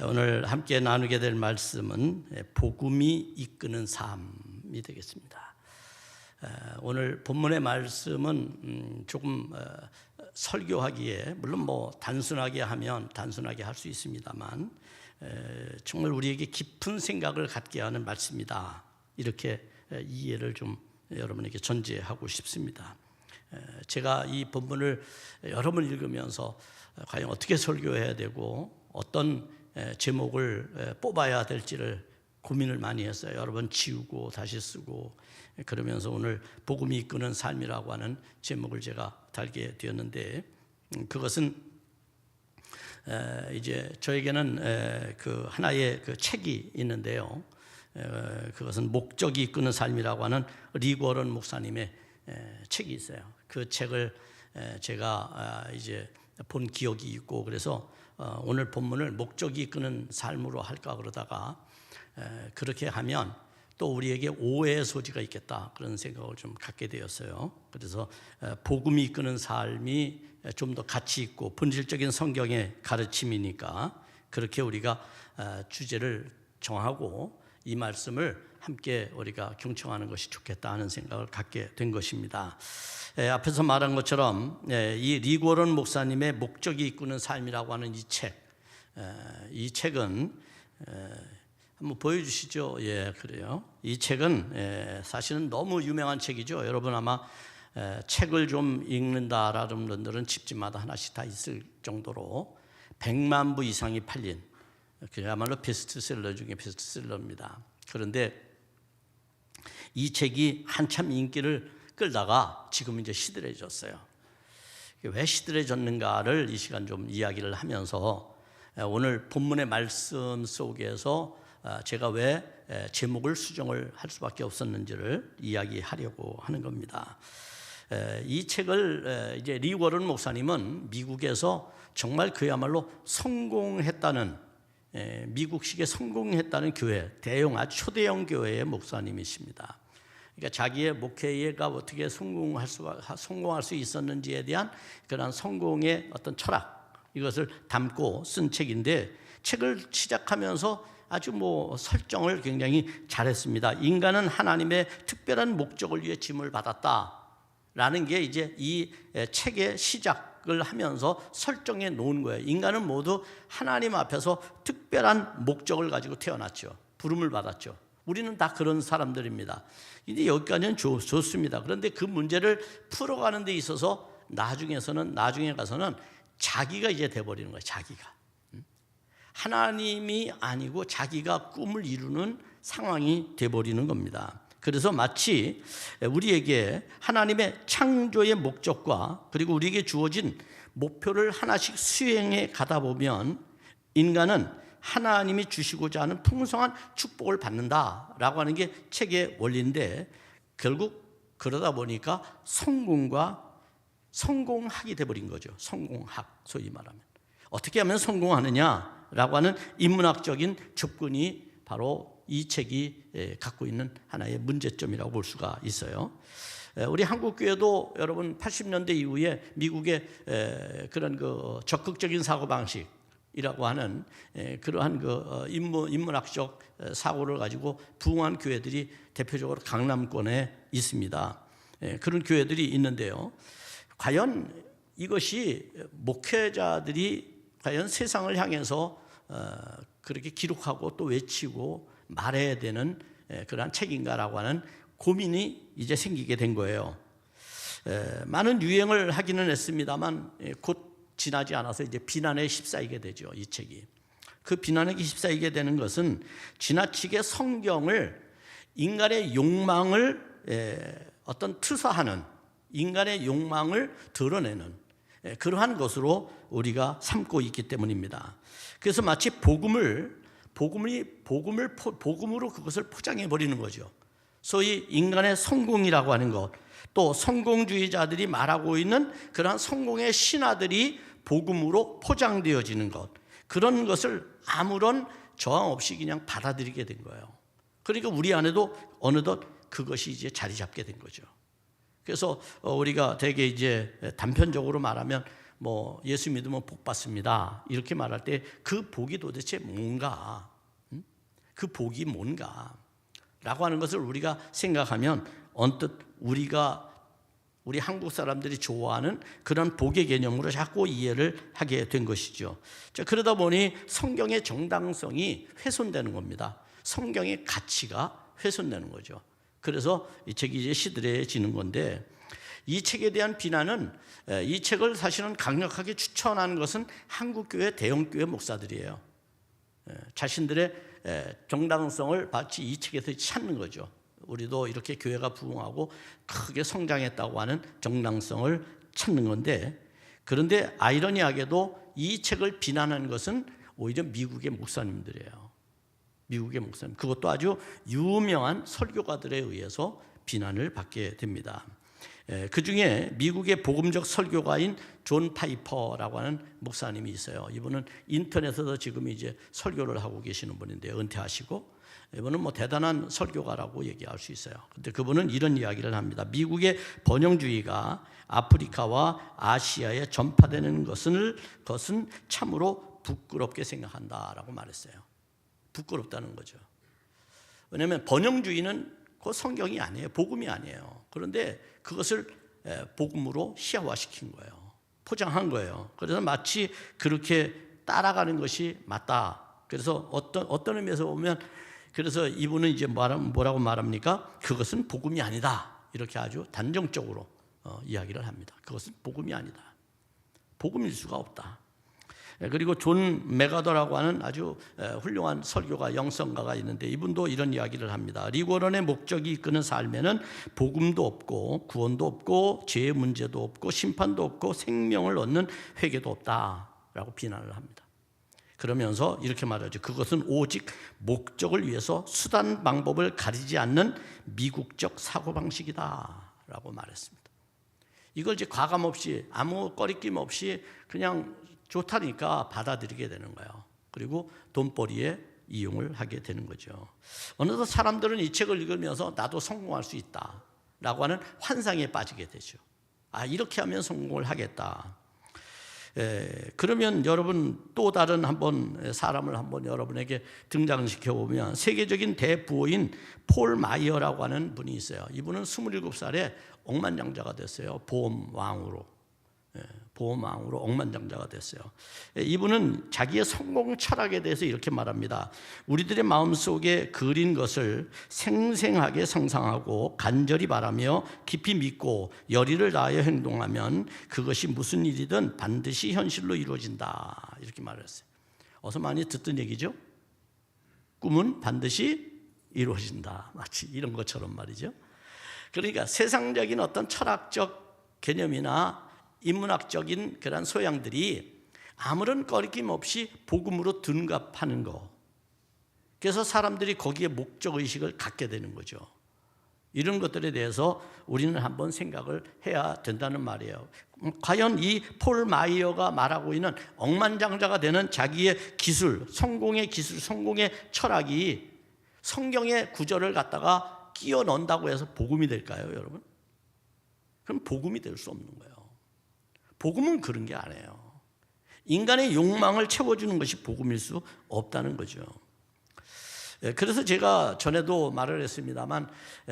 오늘 함께 나누게 될 말씀은 복음이 이끄는 삶이 되겠습니다. 오늘 본문의 말씀은 조금 설교하기에 물론 단순하게 하면 단순하게 할 수 있습니다만 정말 우리에게 깊은 생각을 갖게 하는 말씀이다. 이렇게 이해를 좀 여러분에게 전제하고 싶습니다. 제가 이 본문을 여러 번 읽으면서 과연 어떻게 설교해야 되고 어떤 제목을 뽑아야 될지를 고민을 많이 했어요. 여러 번 지우고 다시 쓰고 그러면서 오늘 복음이 이끄는 삶이라고 하는 제목을 제가 달게 되었는데, 그것은 이제 저에게는 그 하나의 그 책이 있는데요. 그것은 목적이 이끄는 삶이라고 하는 리그 워런 목사님의 책이 있어요. 그 책을 제가 이제 본 기억이 있고, 그래서 오늘 본문을 목적이 이끄는 삶으로 할까 그러다가 그렇게 하면 또 우리에게 오해의 소지가 있겠다, 그런 생각을 좀 갖게 되었어요. 그래서 복음이 이끄는 삶이 좀 더 가치 있고 본질적인 성경의 가르침이니까 그렇게 우리가 주제를 정하고 이 말씀을 함께 우리가 경청하는 것이 좋겠다 하는 생각을 갖게 된 것입니다. 앞에서 말한 것처럼 이 리그 워런 목사님의 목적이 이끄는 삶이라고 하는 이 책은 한번 보여주시죠. 예, 그래요. 이 책은 사실은 너무 유명한 책이죠. 여러분 아마 책을 좀 읽는다라는 분들은 집집마다 하나씩 다 있을 정도로 100만 부 이상이 팔린 그야말로 베스트셀러 중에 베스트셀러입니다. 그런데 이 책이 한참 인기를 끌다가 지금 이제 시들해졌어요. 왜 시들해졌는가를 이 시간 좀 이야기를 하면서 오늘 본문의 말씀 속에서 제가 왜 제목을 수정을 할 수밖에 없었는지를 이야기하려고 하는 겁니다. 이 책을 이제 리그 워런 목사님은 미국에서 정말 그야말로 성공했다는, 미국식의 성공했다는 교회, 아주 초대형 교회의 목사님이십니다. 그러니까 자기의 목회가 어떻게 성공할 수 있었는지에 대한 그런 성공의 어떤 철학, 이것을 담고 쓴 책인데, 책을 시작하면서 아주 설정을 굉장히 잘했습니다. 인간은 하나님의 특별한 목적을 위해 짐을 받았다라는 게 이제 이 책의 시작을 하면서 설정해 놓은 거예요. 인간은 모두 하나님 앞에서 특별한 목적을 가지고 태어났죠. 부름을 받았죠. 우리는 다 그런 사람들입니다. 근데 여기까지는 좋습니다. 그런데 그 문제를 풀어가는 데 있어서 나중에 가서는 자기가 이제 돼버리는 거예요. 자기가. 하나님이 아니고 자기가 꿈을 이루는 상황이 돼버리는 겁니다. 그래서 마치 우리에게 하나님의 창조의 목적과 그리고 우리에게 주어진 목표를 하나씩 수행해 가다 보면 인간은 하나님이 주시고자 하는 풍성한 축복을 받는다라고 하는 게 책의 원리인데, 결국 그러다 보니까 성공학이 돼버린 거죠. 성공학, 소위 말하면 어떻게 하면 성공하느냐라고 하는 인문학적인 접근이 바로 이 책이 갖고 있는 하나의 문제점이라고 볼 수가 있어요. 우리 한국교회도 여러분 80년대 이후에 미국의 그런 그 적극적인 사고방식 이라고 하는 그러한 그 인문학적 사고를 가지고 부흥한 교회들이 대표적으로 강남권에 있습니다. 그런 교회들이 있는데요. 과연 이것이 목회자들이 과연 세상을 향해서 그렇게 기록하고 또 외치고 말해야 되는 그러한 책인가라고 하는 고민이 이제 생기게 된 거예요. 많은 유행을 하기는 했습니다만 곧 지나지 않아서 이제 비난에 휩싸이게 되죠. 이 책이. 그 비난에 휩싸이게 되는 것은 지나치게 성경을 인간의 욕망을 어떤 투사하는, 인간의 욕망을 드러내는 그러한 것으로 우리가 삼고 있기 때문입니다. 그래서 마치 복음으로 그것을 포장해 버리는 거죠. 소위 인간의 성공이라고 하는 것, 또 성공주의자들이 말하고 있는 그러한 성공의 신화들이 복음으로 포장되어지는 것, 그런 것을 아무런 저항 없이 그냥 받아들이게 된 거예요. 그러니까 우리 안에도 어느덧 그것이 이제 자리 잡게 된 거죠. 그래서 우리가 되게 이제 단편적으로 말하면 뭐 예수 믿으면 복 받습니다. 이렇게 말할 때 그 복이 도대체 뭔가? 그 복이 뭔가? 라고 하는 것을 우리가 생각하면 언뜻 우리 한국 사람들이 좋아하는 그런 복의 개념으로 자꾸 이해를 하게 된 것이죠. 자, 그러다 보니 성경의 정당성이 훼손되는 겁니다. 성경의 가치가 훼손되는 거죠. 그래서 이 책이 이제 시들해지는 건데, 이 책에 대한 비난은, 이 책을 사실은 강력하게 추천하는 것은 한국교회 대형교회 목사들이에요. 자신들의 정당성을 마치 이 책에서 찾는 거죠. 우리도 이렇게 교회가 부흥하고 크게 성장했다고 하는 정당성을 찾는 건데, 그런데 아이러니하게도 이 책을 비난하는 것은 오히려 미국의 목사님들이에요. 미국의 목사님, 그것도 아주 유명한 설교가들에 의해서 비난을 받게 됩니다. 그 중에 미국의 복음적 설교가인 존 파이퍼라고 하는 목사님이 있어요. 이분은 인터넷에서 지금 이제 설교를 하고 계시는 분인데, 은퇴하시고, 이분은 뭐 대단한 설교가라고 얘기할 수 있어요. 근데 그분은 이런 이야기를 합니다. 미국의 번영주의가 아프리카와 아시아에 전파되는 것은 참으로 부끄럽게 생각한다라고 말했어요. 부끄럽다는 거죠. 왜냐하면 번영주의는 그 성경이 아니에요. 복음이 아니에요. 그런데 그것을 복음으로 희화화시킨 거예요. 포장한 거예요. 그래서 마치 그렇게 따라가는 것이 맞다. 그래서 어떤 의미에서 보면, 그래서 이분은 이제 뭐라고 말합니까? 그것은 복음이 아니다. 이렇게 아주 단정적으로 이야기를 합니다. 그것은 복음이 아니다. 복음일 수가 없다. 그리고 존 메가더라고 하는 아주 훌륭한 설교가, 영성가가 있는데, 이분도 이런 이야기를 합니다. 리고런의 목적이 이끄는 삶에는 복음도 없고 구원도 없고 죄의 문제도 없고 심판도 없고 생명을 얻는 회개도 없다라고 비난을 합니다. 그러면서 이렇게 말하죠. 그것은 오직 목적을 위해서 수단 방법을 가리지 않는 미국적 사고방식이다라고 말했습니다. 이걸 이제 과감 없이, 아무 꺼리낌 없이 그냥 좋다니까 받아들이게 되는 거예요. 그리고 돈벌이에 이용을 하게 되는 거죠. 어느덧 사람들은 이 책을 읽으면서 나도 성공할 수 있다라고 하는 환상에 빠지게 되죠. 아, 이렇게 하면 성공을 하겠다. 그러면 여러분, 또 다른 사람을 한번 여러분에게 등장시켜 보면, 세계적인 대부호인 폴 마이어라고 하는 분이 있어요. 이분은 27살에 억만장자가 됐어요. 보험왕으로 억만장자가 됐어요. 이분은 자기의 성공 철학에 대해서 이렇게 말합니다. 우리들의 마음속에 그린 것을 생생하게 상상하고 간절히 바라며 깊이 믿고 열의를 다하여 행동하면 그것이 무슨 일이든 반드시 현실로 이루어진다. 이렇게 말했어요. 어서 많이 듣던 얘기죠? 꿈은 반드시 이루어진다. 마치 이런 것처럼 말이죠. 그러니까 세상적인 어떤 철학적 개념이나 인문학적인 그런 소양들이 아무런 꺼리낌 없이 복음으로 둔갑하는 거. 그래서 사람들이 거기에 목적의식을 갖게 되는 거죠. 이런 것들에 대해서 우리는 한번 생각을 해야 된다는 말이에요. 과연 이 폴 마이어가 말하고 있는 억만장자가 되는 자기의 기술, 성공의 철학이 성경의 구절을 갖다가 끼워 넣는다고 해서 복음이 될까요, 여러분? 그럼 복음이 될 수 없는 거예요. 복음은 그런 게 아니에요. 인간의 욕망을 채워주는 것이 복음일 수 없다는 거죠. 그래서 제가 전에도 말을 했습니다만,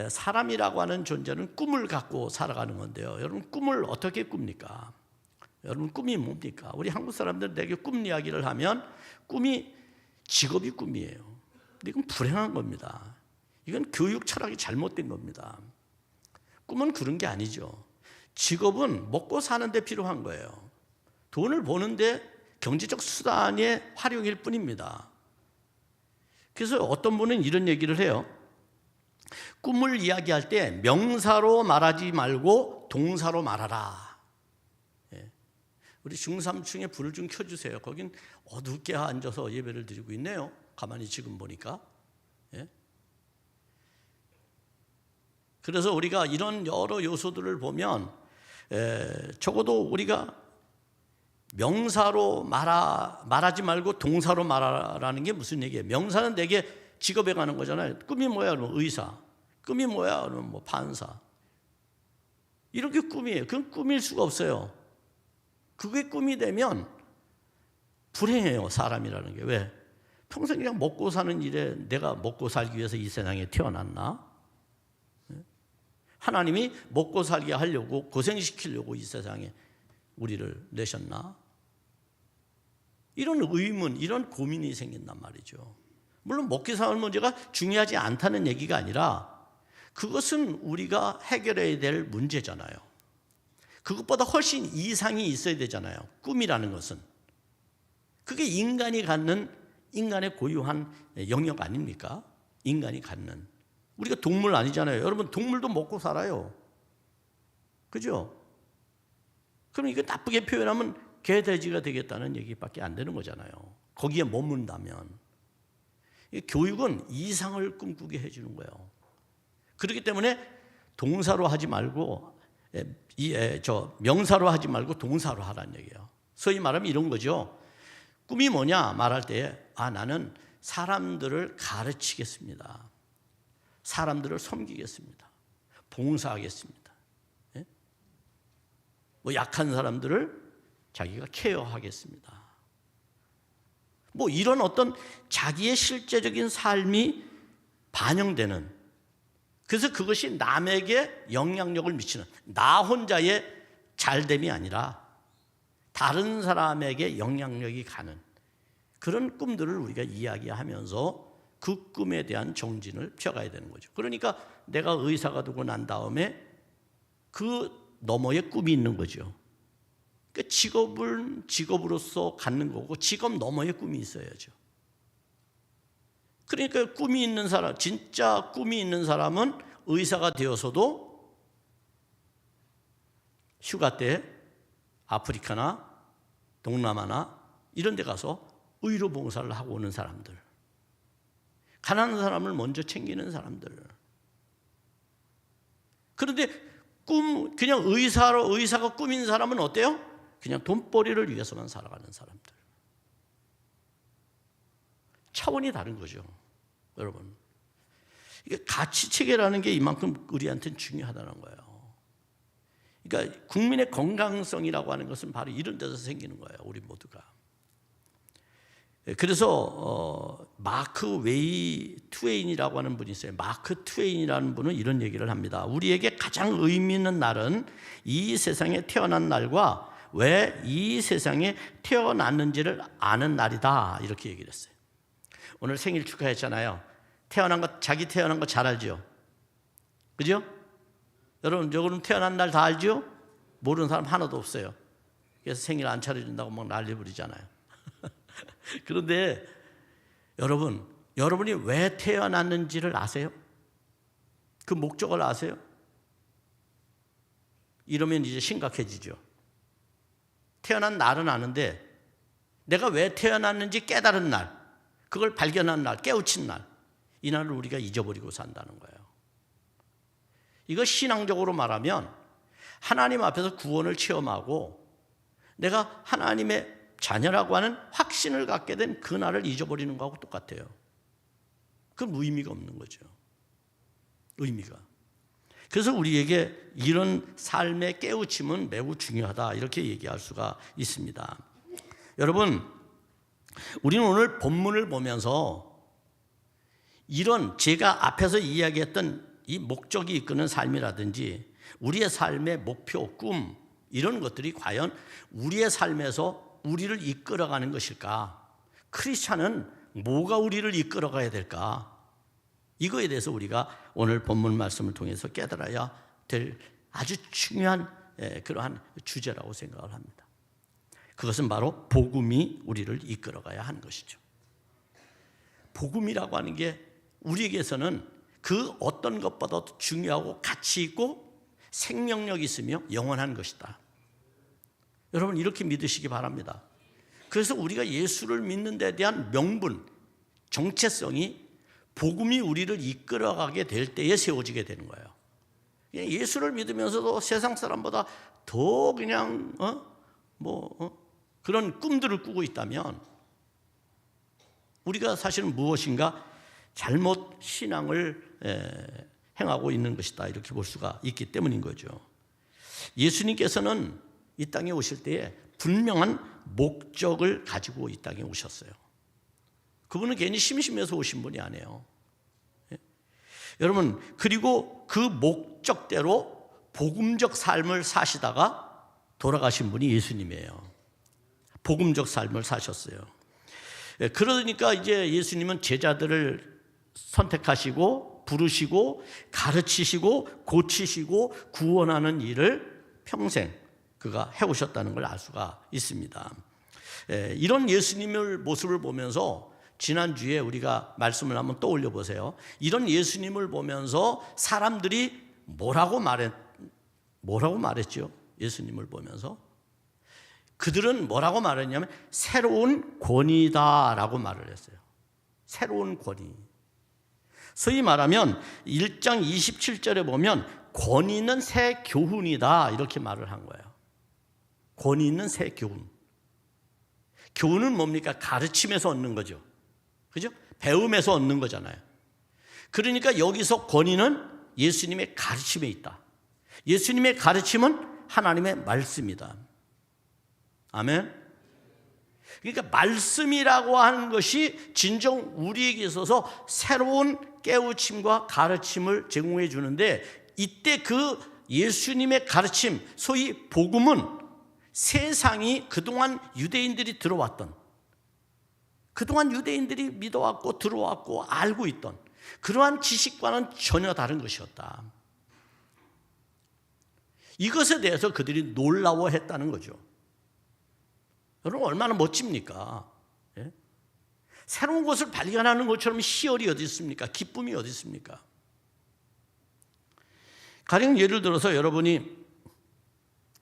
사람이라고 하는 존재는 꿈을 갖고 살아가는 건데요. 여러분, 꿈을 어떻게 꿉니까? 여러분, 꿈이 뭡니까? 우리 한국 사람들에게 꿈 이야기를 하면 꿈이 직업이 꿈이에요. 근데 이건 불행한 겁니다. 이건 교육 철학이 잘못된 겁니다. 꿈은 그런 게 아니죠. 직업은 먹고 사는 데 필요한 거예요. 돈을 버는데 경제적 수단의 활용일 뿐입니다. 그래서 어떤 분은 이런 얘기를 해요. 꿈을 이야기할 때 명사로 말하지 말고 동사로 말하라. 우리 중삼층에 불을 좀 켜주세요. 거긴 어둡게 앉아서 예배를 드리고 있네요. 가만히 지금 보니까. 그래서 우리가 이런 여러 요소들을 보면, 적어도 우리가 명사로 말하지 말고 동사로 말하라는 게 무슨 얘기예요? 명사는 되게 직업에 가는 거잖아요. 꿈이 뭐야? 그러면 의사. 꿈이 뭐야? 그러면 뭐 판사. 이렇게 꿈이에요. 그건 꿈일 수가 없어요. 그게 꿈이 되면 불행해요, 사람이라는 게. 왜? 평생 그냥 먹고 사는 일에 내가 먹고 살기 위해서 이 세상에 태어났나? 하나님이 먹고 살게 하려고 고생시키려고 이 세상에 우리를 내셨나? 이런 의문, 이런 고민이 생긴단 말이죠. 물론 먹고 사는 문제가 중요하지 않다는 얘기가 아니라 그것은 우리가 해결해야 될 문제잖아요. 그것보다 훨씬 이상이 있어야 되잖아요. 꿈이라는 것은. 그게 인간이 갖는, 인간의 고유한 영역 아닙니까? 인간이 갖는. 우리가 동물 아니잖아요. 여러분, 동물도 먹고 살아요. 그죠? 그럼 이거 나쁘게 표현하면 개, 돼지가 되겠다는 얘기밖에 안 되는 거잖아요. 거기에 머문다면. 교육은 이상을 꿈꾸게 해주는 거예요. 그렇기 때문에 동사로 하지 말고, 명사로 하지 말고 동사로 하라는 얘기예요. 소위 말하면 이런 거죠. 꿈이 뭐냐 말할 때, 나는 사람들을 가르치겠습니다. 사람들을 섬기겠습니다. 봉사하겠습니다. 예? 뭐 약한 사람들을 자기가 케어하겠습니다. 뭐 이런 어떤 자기의 실제적인 삶이 반영되는, 그래서 그것이 남에게 영향력을 미치는, 나 혼자의 잘됨이 아니라 다른 사람에게 영향력이 가는 그런 꿈들을 우리가 이야기하면서 그 꿈에 대한 정진을 펴가야 되는 거죠. 그러니까 내가 의사가 되고 난 다음에 그 너머에 꿈이 있는 거죠. 그 직업을 직업으로서 갖는 거고 직업 너머에 꿈이 있어야죠. 그러니까 꿈이 있는 사람, 진짜 꿈이 있는 사람은 의사가 되어서도 휴가 때 아프리카나 동남아나 이런 데 가서 의료 봉사를 하고 오는 사람들, 가난한 사람을 먼저 챙기는 사람들. 그런데 그냥 의사가 꿈인 사람은 어때요? 그냥 돈벌이를 위해서만 살아가는 사람들. 차원이 다른 거죠, 여러분. 이게 가치 체계라는 게 이만큼 우리한테는 중요하다는 거예요. 그러니까 국민의 건강성이라고 하는 것은 바로 이런 데서 생기는 거예요, 우리 모두가. 그래서 마크 웨이 트웨인이라고 하는 분이 있어요. 마크 트웨인이라는 분은 이런 얘기를 합니다. 우리에게 가장 의미 있는 날은 이 세상에 태어난 날과 왜 이 세상에 태어났는지를 아는 날이다, 이렇게 얘기를 했어요. 오늘 생일 축하했잖아요. 자기 태어난 거 잘 알죠? 그죠? 여러분, 여러분 태어난 날 다 알죠? 모르는 사람 하나도 없어요. 그래서 생일 안 차려준다고 막 난리 부리잖아요. 그런데 여러분이 왜 태어났는지를 아세요? 그 목적을 아세요? 이러면 이제 심각해지죠. 태어난 날은 아는데 내가 왜 태어났는지 깨달은 날, 그걸 발견한 날, 깨우친 날, 이 날을 우리가 잊어버리고 산다는 거예요. 이거 신앙적으로 말하면 하나님 앞에서 구원을 체험하고 내가 하나님의 자녀라고 하는 확신을 갖게 된 그 날을 잊어버리는 거하고 똑같아요. 그건 의미가 없는 거죠. 의미가. 그래서 우리에게 이런 삶의 깨우침은 매우 중요하다, 이렇게 얘기할 수가 있습니다. 여러분, 우리는 오늘 본문을 보면서 이런 제가 앞에서 이야기했던 이 목적이 이끄는 삶이라든지 우리의 삶의 목표, 꿈, 이런 것들이 과연 우리의 삶에서 우리를 이끌어가는 것일까? 크리스찬은 뭐가 우리를 이끌어가야 될까? 이거에 대해서 우리가 오늘 본문 말씀을 통해서 깨달아야 될 아주 중요한 그러한 주제라고 생각을 합니다. 그것은 바로 복음이 우리를 이끌어가야 하는 것이죠. 복음이라고 하는 게 우리에게서는 그 어떤 것보다도 중요하고 가치 있고 생명력 있으며 영원한 것이다. 여러분, 이렇게 믿으시기 바랍니다. 그래서 우리가 예수를 믿는 데 대한 명분, 정체성이 복음이 우리를 이끌어가게 될 때에 세워지게 되는 거예요. 예수를 믿으면서도 세상 사람보다 더 그냥 그런 꿈들을 꾸고 있다면 우리가 사실은 무엇인가 잘못 신앙을 행하고 있는 것이다, 이렇게 볼 수가 있기 때문인 거죠. 예수님께서는 이 땅에 오실 때에 분명한 목적을 가지고 이 땅에 오셨어요. 그분은 괜히 심심해서 오신 분이 아니에요. 여러분, 그리고 그 목적대로 복음적 삶을 사시다가 돌아가신 분이 예수님이에요. 복음적 삶을 사셨어요. 그러니까 이제 예수님은 제자들을 선택하시고 부르시고 가르치시고 고치시고 구원하는 일을 평생 그가 해오셨다는 걸 알 수가 있습니다. 이런 예수님의 모습을 보면서 지난주에 우리가 말씀을 한번 떠올려 보세요. 이런 예수님을 보면서 사람들이 뭐라고 말했죠? 예수님을 보면서 그들은 뭐라고 말했냐면 새로운 권위다라고 말을 했어요. 새로운 권위. 소위 말하면 1장 27절에 보면 권위 있는 새 교훈이다 이렇게 말을 한 거예요. 권위 있는 새 교훈. 교훈은 뭡니까? 가르침에서 얻는 거죠. 그죠? 배움에서 얻는 거잖아요. 그러니까 여기서 권위는 예수님의 가르침에 있다. 예수님의 가르침은 하나님의 말씀이다. 아멘. 그러니까 말씀이라고 하는 것이 진정 우리에게 있어서 새로운 깨우침과 가르침을 제공해 주는데, 이때 그 예수님의 가르침, 소위 복음은 세상이 그동안 유대인들이 들어왔던, 그동안 유대인들이 믿어왔고 들어왔고 알고 있던 그러한 지식과는 전혀 다른 것이었다. 이것에 대해서 그들이 놀라워했다는 거죠. 여러분, 얼마나 멋집니까? 예? 새로운 것을 발견하는 것처럼 희열이 어디 있습니까? 기쁨이 어디 있습니까? 가령 예를 들어서 여러분이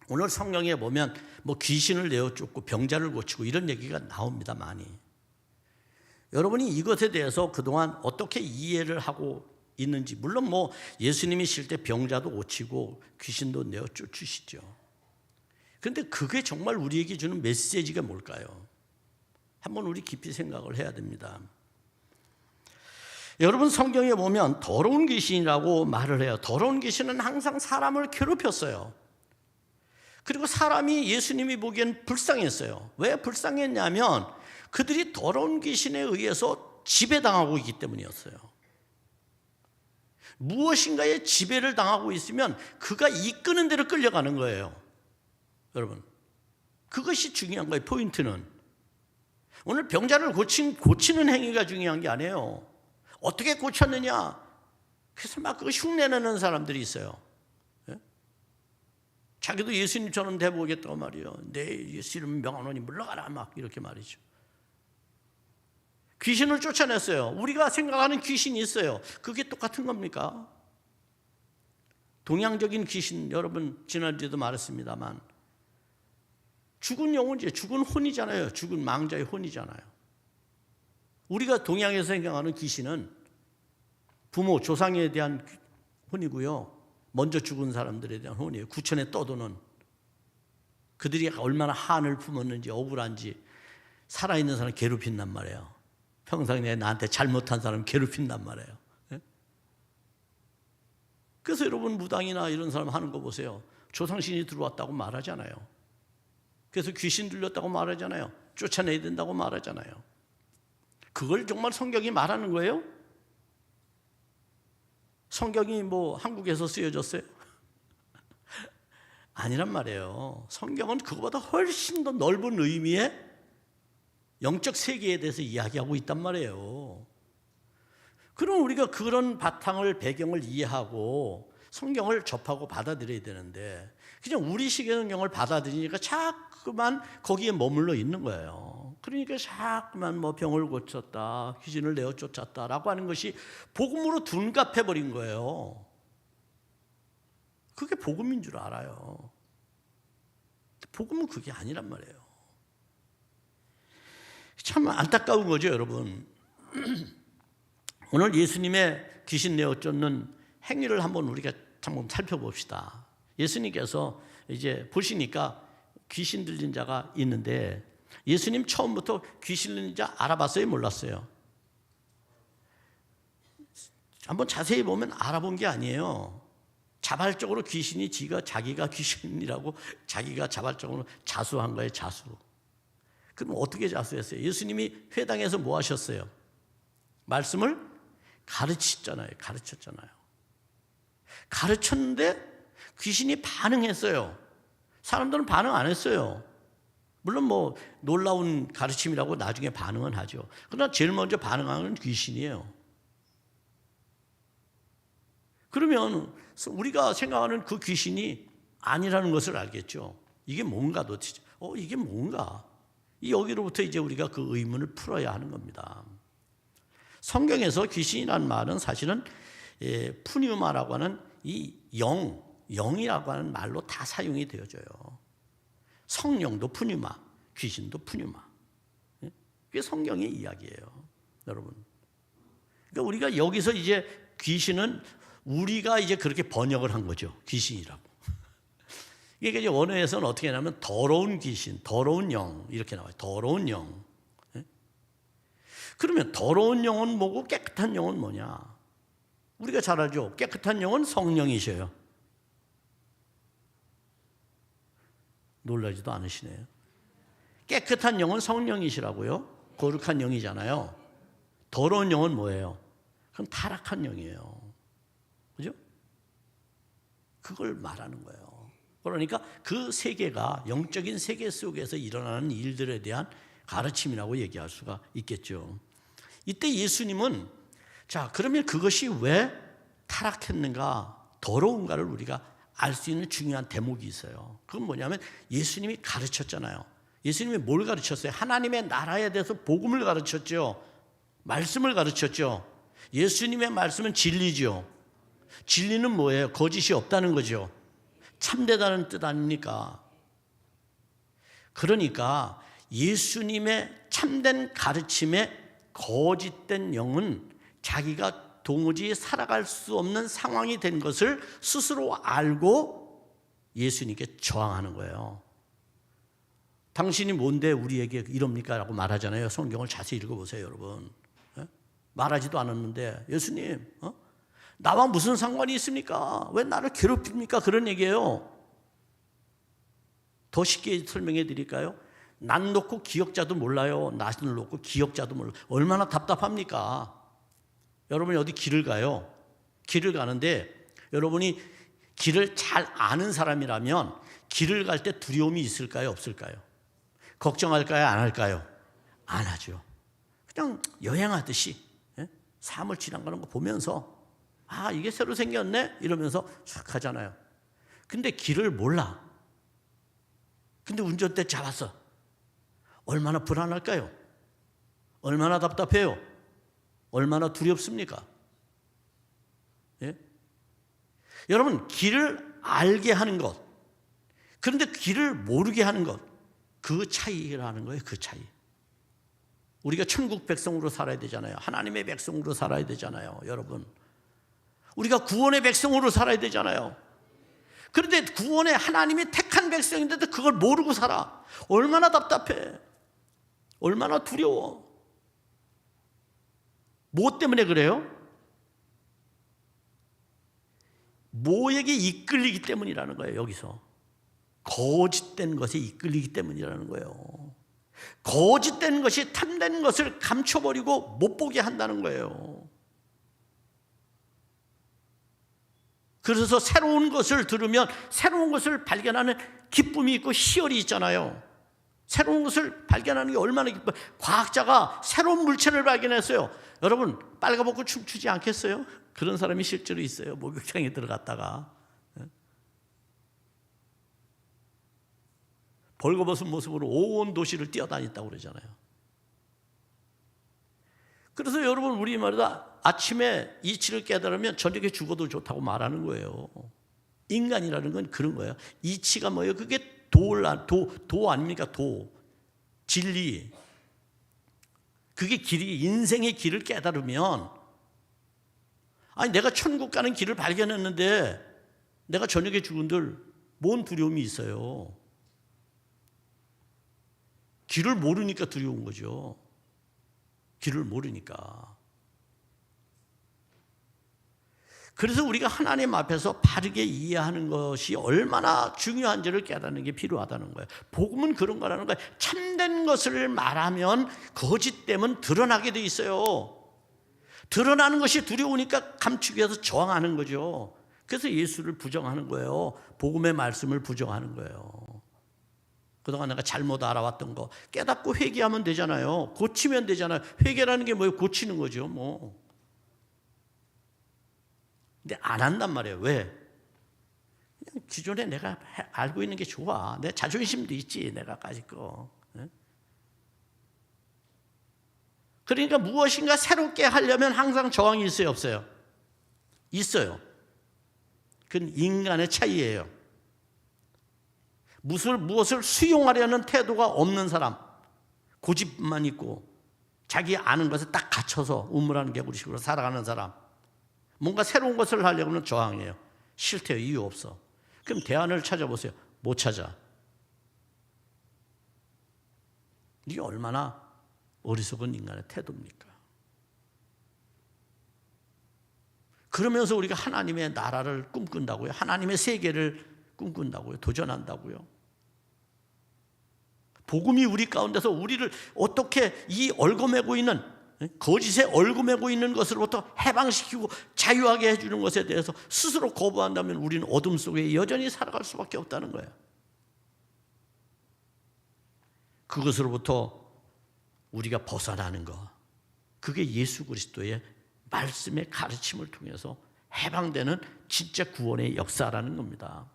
오늘 성경에 보면 뭐 귀신을 내어쫓고 병자를 고치고 이런 얘기가 나옵니다, 많이. 여러분이 이것에 대해서 그동안 어떻게 이해를 하고 있는지, 물론 뭐 예수님이실 때 병자도 고치고 귀신도 내어쫓으시죠. 그런데 그게 정말 우리에게 주는 메시지가 뭘까요? 한번 우리 깊이 생각을 해야 됩니다. 여러분, 성경에 보면 더러운 귀신이라고 말을 해요. 더러운 귀신은 항상 사람을 괴롭혔어요. 그리고 사람이 예수님이 보기엔 불쌍했어요. 왜 불쌍했냐면 그들이 더러운 귀신에 의해서 지배당하고 있기 때문이었어요. 무엇인가에 지배를 당하고 있으면 그가 이끄는 대로 끌려가는 거예요. 여러분, 그것이 중요한 거예요. 포인트는 오늘 병자를 고치는 행위가 중요한 게 아니에요. 어떻게 고쳤느냐, 그래서 막 그거 흉내내는 사람들이 있어요. 예? 자기도 예수님처럼 돼보겠다고 말이에요. 내 예수님 명하노니 물러가라 막 이렇게 말이죠. 귀신을 쫓아냈어요. 우리가 생각하는 귀신이 있어요. 그게 똑같은 겁니까? 동양적인 귀신, 여러분 지난주에도 말했습니다만 죽은 영혼이죠. 죽은 혼이잖아요. 죽은 망자의 혼이잖아요. 우리가 동양에서 생각하는 귀신은 부모, 조상에 대한 혼이고요. 먼저 죽은 사람들에 대한 혼이에요. 구천에 떠도는, 그들이 얼마나 한을 품었는지 억울한지 살아있는 사람 괴롭힌단 말이에요. 평상시에 나한테 잘못한 사람 괴롭힌단 말이에요. 네? 그래서 여러분 무당이나 이런 사람 하는 거 보세요. 조상신이 들어왔다고 말하잖아요. 그래서 귀신 들렸다고 말하잖아요. 쫓아내야 된다고 말하잖아요. 그걸 정말 성경이 말하는 거예요? 성경이 뭐 한국에서 쓰여졌어요? 아니란 말이에요. 성경은 그거보다 훨씬 더 넓은 의미의 영적 세계에 대해서 이야기하고 있단 말이에요. 그럼 우리가 그런 바탕을, 배경을 이해하고 성경을 접하고 받아들여야 되는데 그냥 우리식의 성경을 받아들이니까 자꾸만 거기에 머물러 있는 거예요. 그러니까 자꾸만 뭐 병을 고쳤다, 귀신을 내어 쫓았다라고 하는 것이 복음으로 둔갑해버린 거예요. 그게 복음인 줄 알아요. 복음은 그게 아니란 말이에요. 참 안타까운 거죠, 여러분. 오늘 예수님의 귀신 내어 쫓는 행위를 한번 우리가 한번 살펴봅시다. 예수님께서 이제 보시니까 귀신 들린 자가 있는데 예수님 처음부터 귀신 들린 자 알아봤어요? 몰랐어요? 한번 자세히 보면 알아본 게 아니에요. 자발적으로 귀신이 자기가 귀신이라고 자기가 자발적으로 자수한 거예요. 자수. 그럼 어떻게 자수했어요? 예수님이 회당에서 뭐 하셨어요? 말씀을 가르쳤잖아요. 가르쳤는데 귀신이 반응했어요. 사람들은 반응 안 했어요. 물론 뭐 놀라운 가르침이라고 나중에 반응은 하죠. 그러나 제일 먼저 반응하는 건 귀신이에요. 그러면 우리가 생각하는 그 귀신이 아니라는 것을 알겠죠. 이게 뭔가 도대체? 이게 뭔가? 여기로부터 이제 우리가 그 의문을 풀어야 하는 겁니다. 성경에서 귀신이라는 말은 사실은 푸뉴마라고 하는 이 영이라고 하는 말로 다 사용이 되어져요. 성령도 푸뉴마, 귀신도 푸뉴마. 그게 성경의 이야기예요, 여러분. 그러니까 우리가 여기서 이제 귀신은 우리가 이제 그렇게 번역을 한 거죠. 귀신이라고. 이게 이제 원어에서는 어떻게 하냐면 더러운 귀신, 더러운 영 이렇게 나와요. 더러운 영. 그러면 더러운 영은 뭐고 깨끗한 영은 뭐냐? 우리가 잘 알죠. 깨끗한 영은 성령이셔요. 놀라지도 않으시네요. 깨끗한 영은 성령이시라고요. 거룩한 영이잖아요. 더러운 영은 뭐예요? 그럼 타락한 영이에요. 그죠? 그걸 말하는 거예요. 그러니까 그 세계가 영적인 세계 속에서 일어나는 일들에 대한 가르침이라고 얘기할 수가 있겠죠. 이때 예수님은 자, 그러면 그것이 왜 타락했는가, 더러운가를 우리가 알 수 있는 중요한 대목이 있어요. 그건 뭐냐면 예수님이 가르쳤잖아요. 예수님이 뭘 가르쳤어요? 하나님의 나라에 대해서 복음을 가르쳤죠. 말씀을 가르쳤죠. 예수님의 말씀은 진리죠. 진리는 뭐예요? 거짓이 없다는 거죠. 참되다는 뜻 아닙니까? 그러니까 예수님의 참된 가르침에 거짓된 영은 자기가 도무지 살아갈 수 없는 상황이 된 것을 스스로 알고 예수님께 저항하는 거예요. 당신이 뭔데 우리에게 이럽니까? 라고 말하잖아요. 성경을 자세히 읽어보세요, 여러분. 말하지도 않았는데 예수님, 나와 무슨 상관이 있습니까? 왜 나를 괴롭힙니까? 그런 얘기예요. 더 쉽게 설명해 드릴까요? 난 놓고 기억자도 몰라요. 낯을 놓고 기억자도 몰라요. 얼마나 답답합니까? 여러분이 어디 길을 가요. 길을 가는데 여러분이 길을 잘 아는 사람이라면 길을 갈 때 두려움이 있을까요? 없을까요? 걱정할까요? 안 할까요? 안 하죠. 그냥 여행하듯이 삶을 지나가는 거 보면서 이게 새로 생겼네? 이러면서 쭉 가잖아요. 근데 길을 몰라. 근데 운전대 잡았어. 얼마나 불안할까요? 얼마나 답답해요? 얼마나 두렵습니까? 예? 여러분, 길을 알게 하는 것, 그런데 길을 모르게 하는 것, 그 차이라는 거예요. 그 차이. 우리가 천국 백성으로 살아야 되잖아요. 하나님의 백성으로 살아야 되잖아요, 여러분. 우리가 구원의 백성으로 살아야 되잖아요. 그런데 구원의 하나님이 택한 백성인데도 그걸 모르고 살아. 얼마나 답답해. 얼마나 두려워. 뭐 때문에 그래요? 뭐에게 이끌리기 때문이라는 거예요, 여기서. 거짓된 것에 이끌리기 때문이라는 거예요. 거짓된 것이 탐된 것을 감춰버리고 못 보게 한다는 거예요. 그래서 새로운 것을 들으면 새로운 것을 발견하는 기쁨이 있고 희열이 있잖아요. 새로운 것을 발견하는 게 얼마나 기뻐요. 과학자가 새로운 물체를 발견했어요. 여러분, 빨가벗고 춤추지 않겠어요? 그런 사람이 실제로 있어요. 목욕탕에 들어갔다가 벌거벗은 모습으로 온 도시를 뛰어다녔다고 그러잖아요. 그래서 여러분, 우리 말이다, 아침에 이치를 깨달으면 저녁에 죽어도 좋다고 말하는 거예요. 인간이라는 건 그런 거예요. 이치가 뭐예요? 그게 도 아닙니까? 도. 진리. 그게 길이, 인생의 길을 깨달으면, 내가 천국 가는 길을 발견했는데 내가 저녁에 죽은들 뭔 두려움이 있어요? 길을 모르니까 두려운 거죠. 길을 모르니까. 그래서 우리가 하나님 앞에서 바르게 이해하는 것이 얼마나 중요한지를 깨닫는 게 필요하다는 거예요. 복음은 그런 거라는 거예요. 참된 것을 말하면 거짓됨은 드러나게 돼 있어요. 드러나는 것이 두려우니까 감추기 위해서 저항하는 거죠. 그래서 예수를 부정하는 거예요. 복음의 말씀을 부정하는 거예요. 그동안 내가 잘못 알아왔던 거 깨닫고 회개하면 되잖아요. 고치면 되잖아요. 회개라는 게 뭐예요? 고치는 거죠. 뭐. 근데 안 한단 말이에요. 왜? 그냥 기존에 내가 알고 있는 게 좋아. 내 자존심도 있지. 내가 가질 거. 그러니까 무엇인가 새롭게 하려면 항상 저항이 있어요, 없어요? 있어요. 그건 인간의 차이예요. 무엇을 수용하려는 태도가 없는 사람, 고집만 있고 자기 아는 것에 딱 갇혀서 우물하는 개구리식으로 살아가는 사람, 뭔가 새로운 것을 하려면 저항해요. 싫대요. 이유 없어. 그럼 대안을 찾아보세요. 못 찾아. 이게 얼마나 어리석은 인간의 태도입니까? 그러면서 우리가 하나님의 나라를 꿈꾼다고요? 하나님의 세계를 꿈꾼다고요? 도전한다고요? 복음이 우리 가운데서 우리를 어떻게 이 얽어매고 있는, 거짓에 얽어매고 있는 것으로부터 해방시키고 자유하게 해주는 것에 대해서 스스로 거부한다면 우리는 어둠 속에 여전히 살아갈 수밖에 없다는 거예요. 그것으로부터 우리가 벗어나는 것, 그게 예수 그리스도의 말씀의 가르침을 통해서 해방되는 진짜 구원의 역사라는 겁니다.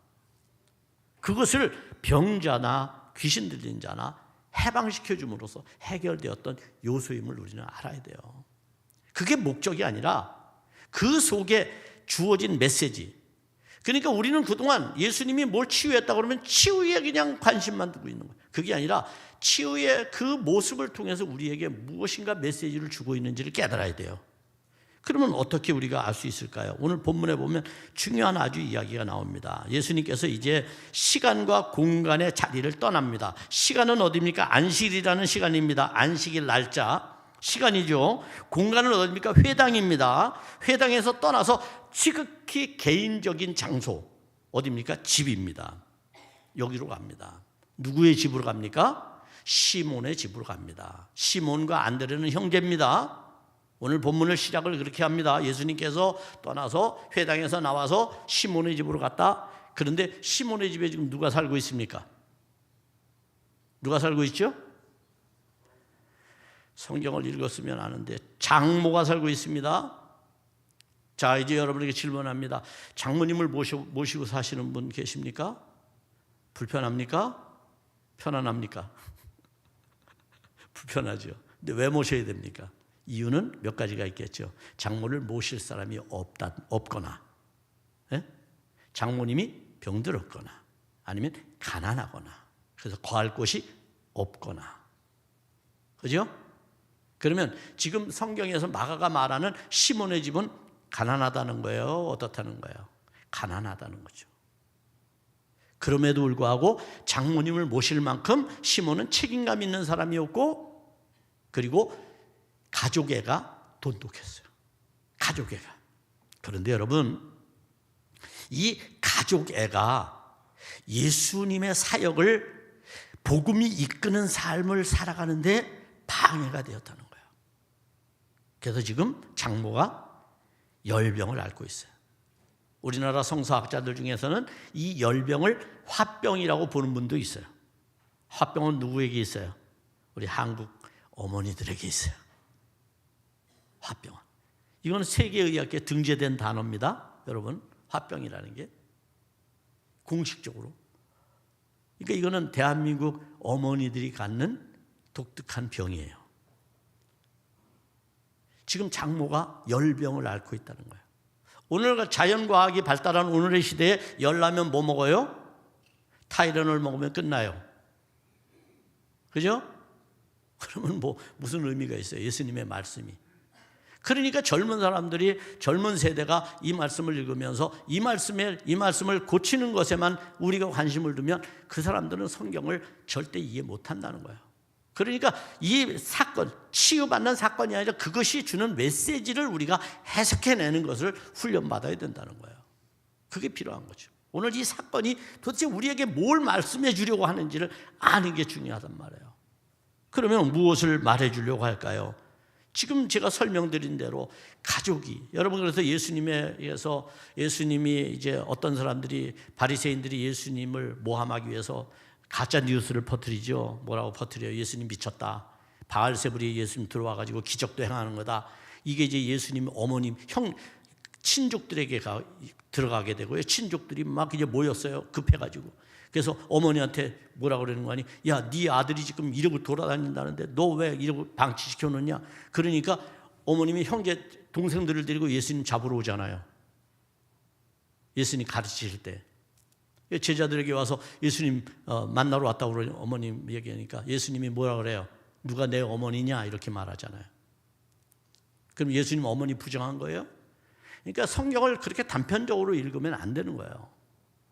그것을 병자나 귀신 들린 자나 해방시켜줌으로써 해결되었던 요소임을 우리는 알아야 돼요. 그게 목적이 아니라 그 속에 주어진 메시지. 그러니까 우리는 그동안 예수님이 뭘 치유했다고 그러면 치유에 그냥 관심만 두고 있는 거예요. 그게 아니라 치유의 그 모습을 통해서 우리에게 무엇인가 메시지를 주고 있는지를 깨달아야 돼요. 그러면 어떻게 우리가 알 수 있을까요? 오늘 본문에 보면 중요한 아주 이야기가 나옵니다. 예수님께서 이제 시간과 공간의 자리를 떠납니다. 시간은 어디입니까? 안식일이라는 시간입니다. 안식일 날짜 시간이죠. 공간은 어디입니까? 회당입니다. 회당에서 떠나서 지극히 개인적인 장소 어디입니까? 집입니다. 여기로 갑니다. 누구의 집으로 갑니까? 시몬의 집으로 갑니다. 시몬과 안드레는 형제입니다. 오늘 본문을 시작을 그렇게 합니다. 예수님께서 떠나서 회당에서 나와서 시몬의 집으로 갔다. 그런데 시몬의 집에 지금 누가 살고 있습니까? 누가 살고 있죠? 성경을 읽었으면 아는데 장모가 살고 있습니다. 자, 이제 여러분에게 질문합니다. 장모님을 모시고 사시는 분 계십니까? 불편합니까? 편안합니까? 불편하죠. 근데 왜 모셔야 됩니까? 이유는 몇 가지가 있겠죠. 장모를 모실 사람이 없거나, 장모님이 병들었거나, 아니면 가난하거나, 그래서 거할 곳이 없거나, 그죠? 그러면 지금 성경에서 마가가 말하는 시몬의 집은 가난하다는 거예요? 어떻다는 거예요? 가난하다는 거죠. 그럼에도 불구하고 장모님을 모실 만큼 시몬은 책임감 있는 사람이었고, 그리고 가족애가 돈독했어요. 가족애가. 그런데 여러분, 이 가족애가 예수님의 사역을 복음이 이끄는 삶을 살아가는데 방해가 되었다는 거예요. 그래서 지금 장모가 열병을 앓고 있어요. 우리나라 성서학자들 중에서는 이 열병을 화병이라고 보는 분도 있어요. 화병은 누구에게 있어요? 우리 한국 어머니들에게 있어요. 화병. 이건 세계의학계에 등재된 단어입니다. 여러분, 화병이라는 게 공식적으로. 그러니까 이거는 대한민국 어머니들이 갖는 독특한 병이에요. 지금 장모가 열병을 앓고 있다는 거예요. 오늘 자연과학이 발달한 오늘의 시대에 열나면 뭐 먹어요? 타이레놀 먹으면 끝나요. 그죠? 그러면 뭐 무슨 의미가 있어요? 예수님의 말씀이. 그러니까 젊은 사람들이, 젊은 세대가 이 말씀을 읽으면서 이 말씀을 고치는 것에만 우리가 관심을 두면 그 사람들은 성경을 절대 이해 못한다는 거예요. 그러니까 이 사건, 치유받는 사건이 아니라 그것이 주는 메시지를 우리가 해석해내는 것을 훈련받아야 된다는 거예요. 그게 필요한 거죠. 오늘 이 사건이 도대체 우리에게 뭘 말씀해 주려고 하는지를 아는 게 중요하단 말이에요. 그러면 무엇을 말해 주려고 할까요? 지금 제가 설명드린 대로 가족이, 여러분, 그래서 예수님에 의해서 예수님이 이제 어떤 사람들이, 바리새인들이 예수님을 모함하기 위해서 가짜 뉴스를 퍼뜨리죠. 뭐라고 퍼뜨려요? 예수님 미쳤다. 바알세불이 예수님 들어와가지고 기적도 행하는 거다. 이게 이제 예수님 어머님, 친족들에게 들어가게 되고요. 친족들이 막 이제 모였어요. 급해가지고. 그래서 어머니한테 뭐라 그러는 거 아니? 야, 네 아들이 지금 이러고 돌아다닌다는데 너 왜 이러고 방치시켜 놓냐? 그러니까 어머님이 형제 동생들을 데리고 예수님 잡으러 오잖아요. 예수님 가르치실 때. 제자들에게 와서 예수님 만나러 왔다고 그러니 어머님 얘기하니까 예수님이 뭐라 그래요? 누가 내 어머니냐? 이렇게 말하잖아요. 그럼 예수님 어머니 부정한 거예요? 그러니까 성경을 그렇게 단편적으로 읽으면 안 되는 거예요.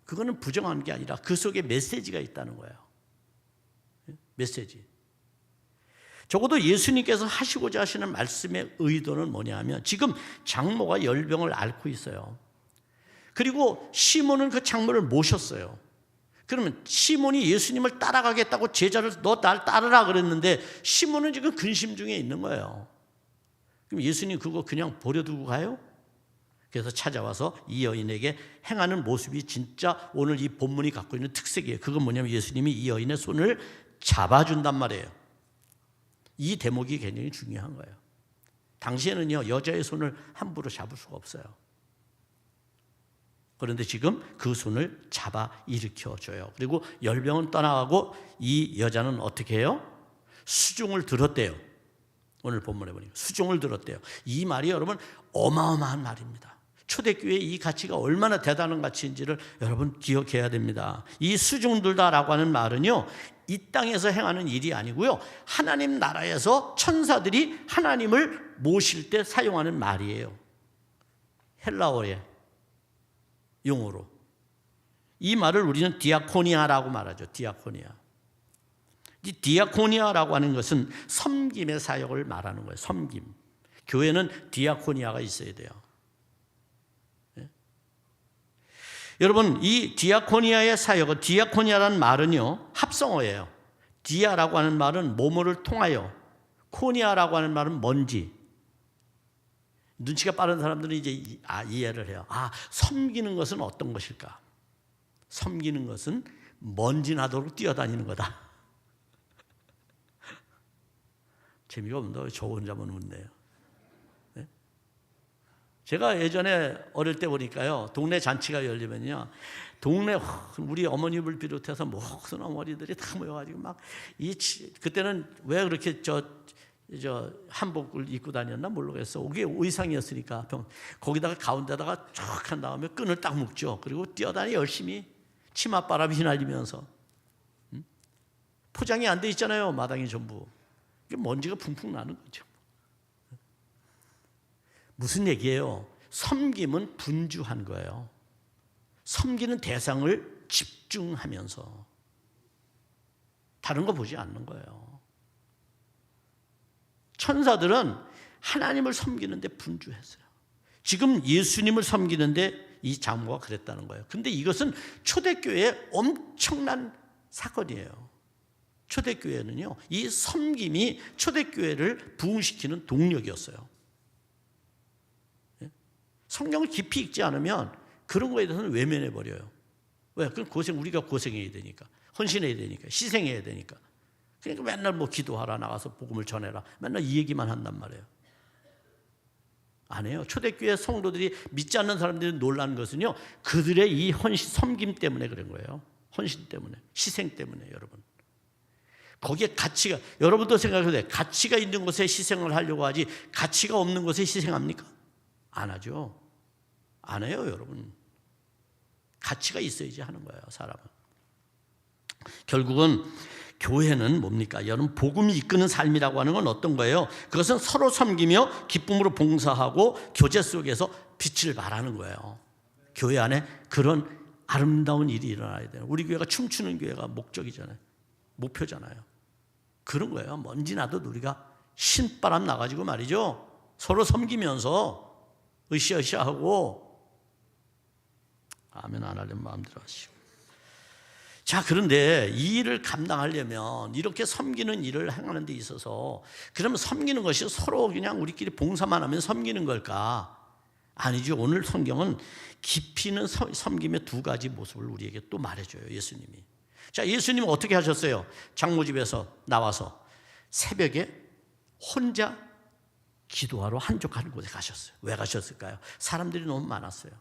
그거는 부정한 게 아니라 그 속에 메시지가 있다는 거예요. 메시지. 적어도 예수님께서 하시고자 하시는 말씀의 의도는 뭐냐면 지금 장모가 열병을 앓고 있어요. 그리고 시몬은 그 장모를 모셨어요. 그러면 시몬이 예수님을 따라가겠다고 제자를 너 날 따르라 그랬는데 시몬은 지금 근심 중에 있는 거예요. 그럼 예수님 그거 그냥 버려두고 가요? 그래서 찾아와서 이 여인에게 행하는 모습이 진짜 오늘 이 본문이 갖고 있는 특색이에요. 그건 뭐냐면 예수님이 이 여인의 손을 잡아준단 말이에요. 이 대목이 굉장히 중요한 거예요. 당시에는요, 여자의 손을 함부로 잡을 수가 없어요. 그런데 지금 그 손을 잡아 일으켜줘요. 그리고 열병은 떠나가고 이 여자는 어떻게 해요? 수종을 들었대요. 오늘 본문에 보니까 수종을 들었대요. 이 말이 여러분 어마어마한 말입니다. 초대교회의 이 가치가 얼마나 대단한 가치인지를 여러분 기억해야 됩니다. 이 수종들다라고 하는 말은요, 이 땅에서 행하는 일이 아니고요, 하나님 나라에서 천사들이 하나님을 모실 때 사용하는 말이에요. 헬라어의 용어로. 이 말을 우리는 디아코니아라고 말하죠. 디아코니아. 이 디아코니아라고 하는 것은 섬김의 사역을 말하는 거예요. 섬김. 교회는 디아코니아가 있어야 돼요. 네? 여러분, 이 디아코니아의 사역은, 디아코니아라는 말은요, 합성어예요. 디아라고 하는 말은 뭐뭐를 통하여, 코니아라고 하는 말은 먼지. 눈치가 빠른 사람들은 이제 이해를 해요. 섬기는 것은 어떤 것일까? 섬기는 것은 먼지 나도록 뛰어다니는 거다. 재미가 없는데 저 혼자만 웃네요. 네? 제가 예전에 어릴 때 보니까요, 동네 잔치가 열리면요, 동네 우리 어머님을 비롯해서 모든 어머니들이 다 모여가지고 막 그때는 왜 그렇게 저 한복을 입고 다녔나 모르겠어. 그게 의상이었으니까 거기다가 가운데다가 쫙 한 다음에 끈을 딱 묶죠. 그리고 뛰어다니 열심히 치맛바람이 휘날리면서 포장이 안 돼 있잖아요. 마당이 전부. 먼지가 풍풍 나는 거죠. 무슨 얘기예요? 섬김은 분주한 거예요. 섬기는 대상을 집중하면서 다른 거 보지 않는 거예요. 천사들은 하나님을 섬기는데 분주했어요. 지금 예수님을 섬기는데 이 장모가 그랬다는 거예요. 근데 이것은 초대교회의 엄청난 사건이에요. 초대교회는요, 이 섬김이 초대교회를 부흥시키는 동력이었어요. 성경을 깊이 읽지 않으면 그런 거에 대해서는 외면해버려요. 왜? 그럼 우리가 고생해야 되니까, 헌신해야 되니까, 희생해야 되니까. 그러니까 맨날 기도하라, 나가서 복음을 전해라, 맨날 이 얘기만 한단 말이에요. 안 해요. 초대교회 성도들이 믿지 않는 사람들이 놀란 것은요, 그들의 이 헌신, 섬김 때문에 그런 거예요. 헌신 때문에, 희생 때문에. 여러분, 거기에 가치가, 여러분도 생각해도 가치가 있는 곳에 희생을 하려고 하지 가치가 없는 곳에 희생합니까? 안 하죠. 안 해요. 여러분, 가치가 있어야지 하는 거예요. 사람은. 결국은 교회는 뭡니까? 여러분, 복음이 이끄는 삶이라고 하는 건 어떤 거예요? 그것은 서로 섬기며 기쁨으로 봉사하고 교제 속에서 빛을 발하는 거예요. 교회 안에 그런 아름다운 일이 일어나야 돼요. 우리 교회가 춤추는 교회가 목적이잖아요. 목표잖아요. 그런 거예요. 먼지 나도 우리가 신바람 나가지고 말이죠. 서로 섬기면서 으쌰으쌰하고. 아멘 안 하려면 마음대로 하시고. 자, 그런데 이 일을 감당하려면 이렇게 섬기는 일을 행하는 데 있어서 그러면 섬기는 것이 서로 그냥 우리끼리 봉사만 하면 섬기는 걸까? 아니죠. 오늘 성경은 깊이 있는 섬김의 두 가지 모습을 우리에게 또 말해줘요. 예수님이. 자, 예수님은 어떻게 하셨어요? 장모집에서 나와서 새벽에 혼자 기도하러 한적한 곳에 가셨어요. 왜 가셨을까요? 사람들이 너무 많았어요.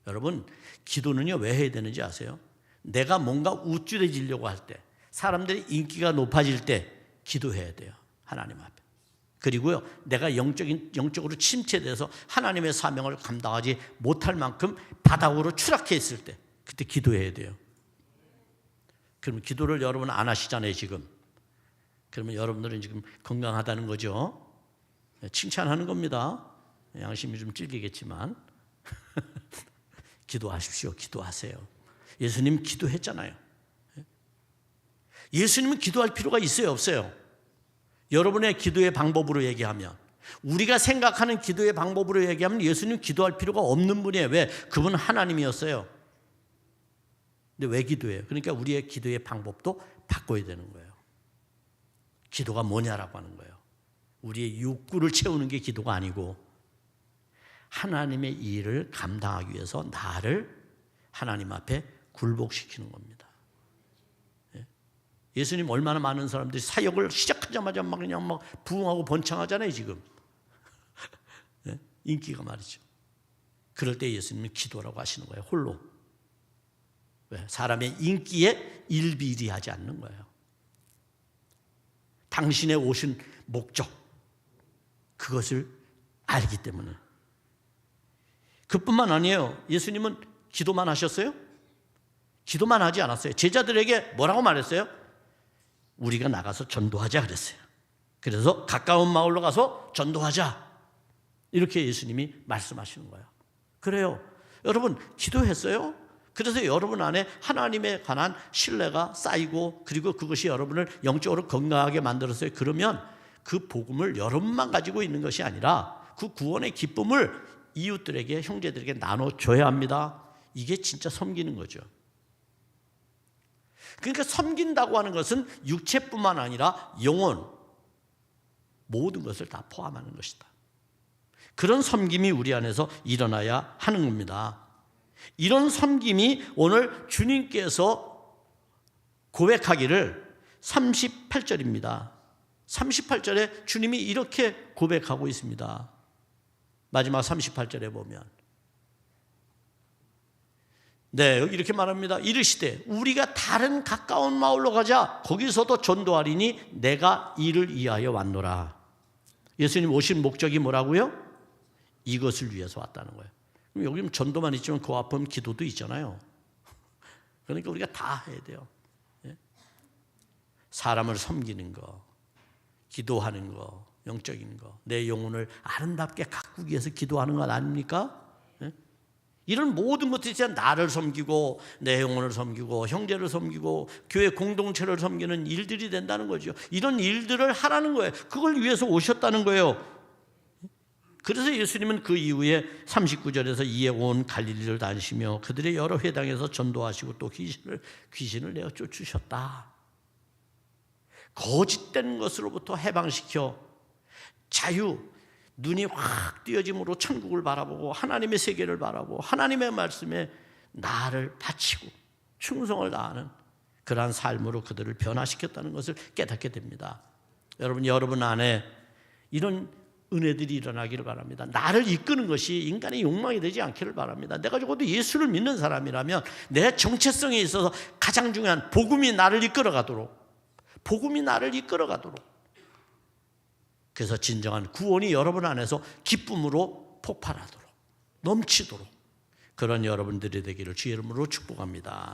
여러분, 기도는요 왜 해야 되는지 아세요? 내가 뭔가 우쭐해지려고 할 때, 사람들의 인기가 높아질 때 기도해야 돼요. 하나님 앞에. 그리고요, 내가 영적으로 침체돼서 하나님의 사명을 감당하지 못할 만큼 바닥으로 추락해 있을 때, 그때 기도해야 돼요. 그럼 기도를 여러분 안 하시잖아요, 지금. 그러면 여러분들은 지금 건강하다는 거죠. 칭찬하는 겁니다. 양심이 좀 찔리겠지만. 기도하십시오. 기도하세요. 예수님 기도했잖아요. 예수님은 기도할 필요가 있어요, 없어요? 여러분의 기도의 방법으로 얘기하면, 우리가 생각하는 기도의 방법으로 얘기하면 예수님 기도할 필요가 없는 분이에요. 왜? 그분은 하나님이었어요. 근데 왜 기도해요? 그러니까 우리의 기도의 방법도 바꿔야 되는 거예요. 기도가 뭐냐라고 하는 거예요. 우리의 욕구를 채우는 게 기도가 아니고 하나님의 일을 감당하기 위해서 나를 하나님 앞에 굴복시키는 겁니다. 예수님 얼마나 많은 사람들이 사역을 시작하자마자 막 그냥 막 부흥하고 번창하잖아요, 지금. 인기가 말이죠. 그럴 때 예수님은 기도라고 하시는 거예요, 홀로. 왜? 사람의 인기에 일비리하지 않는 거예요. 당신의 오신 목적, 그것을 알기 때문에. 그뿐만 아니에요. 예수님은 기도만 하셨어요? 기도만 하지 않았어요. 제자들에게 뭐라고 말했어요? 우리가 나가서 전도하자 그랬어요. 그래서 가까운 마을로 가서 전도하자, 이렇게 예수님이 말씀하시는 거예요. 그래요. 여러분 기도했어요? 그래서 여러분 안에 하나님에 관한 신뢰가 쌓이고, 그리고 그것이 여러분을 영적으로 건강하게 만들었어요. 그러면 그 복음을 여러분만 가지고 있는 것이 아니라 그 구원의 기쁨을 이웃들에게, 형제들에게 나눠줘야 합니다. 이게 진짜 섬기는 거죠. 그러니까 섬긴다고 하는 것은 육체뿐만 아니라 영혼, 모든 것을 다 포함하는 것이다. 그런 섬김이 우리 안에서 일어나야 하는 겁니다. 이런 섬김이 오늘 주님께서 고백하기를 38절입니다. 38절에 주님이 이렇게 고백하고 있습니다. 마지막 38절에 보면, 네, 이렇게 말합니다. 이르시되 우리가 다른 가까운 마을로 가자. 거기서도 전도하리니 내가 이를 위하여 왔노라. 예수님 오신 목적이 뭐라고요? 이것을 위해서 왔다는 거예요. 그럼 여기는 전도만 있지만 그 앞은 기도도 있잖아요. 그러니까 우리가 다 해야 돼요. 사람을 섬기는 거, 기도하는 거, 영적인 거, 내 영혼을 아름답게 가꾸기 위해서 기도하는 것 아닙니까? 이런 모든 것들이 진짜 나를 섬기고 내 영혼을 섬기고 형제를 섬기고 교회 공동체를 섬기는 일들이 된다는 거죠. 이런 일들을 하라는 거예요. 그걸 위해서 오셨다는 거예요. 그래서 예수님은 그 이후에 39절에서 이에 온 갈릴리를 다니시며 그들의 여러 회당에서 전도하시고 또 귀신을 내어 쫓으셨다. 거짓된 것으로부터 해방시켜 자유, 눈이 확 띄어짐으로 천국을 바라보고 하나님의 세계를 바라보고 하나님의 말씀에 나를 바치고 충성을 다하는 그러한 삶으로 그들을 변화시켰다는 것을 깨닫게 됩니다. 여러분 안에 이런 은혜들이 일어나기를 바랍니다. 나를 이끄는 것이 인간의 욕망이 되지 않기를 바랍니다. 내가 적어도 예수를 믿는 사람이라면 내 정체성에 있어서 가장 중요한 복음이 나를 이끌어가도록, 복음이 나를 이끌어가도록, 그래서 진정한 구원이 여러분 안에서 기쁨으로 폭발하도록, 넘치도록 그런 여러분들이 되기를 주의 이름으로 축복합니다.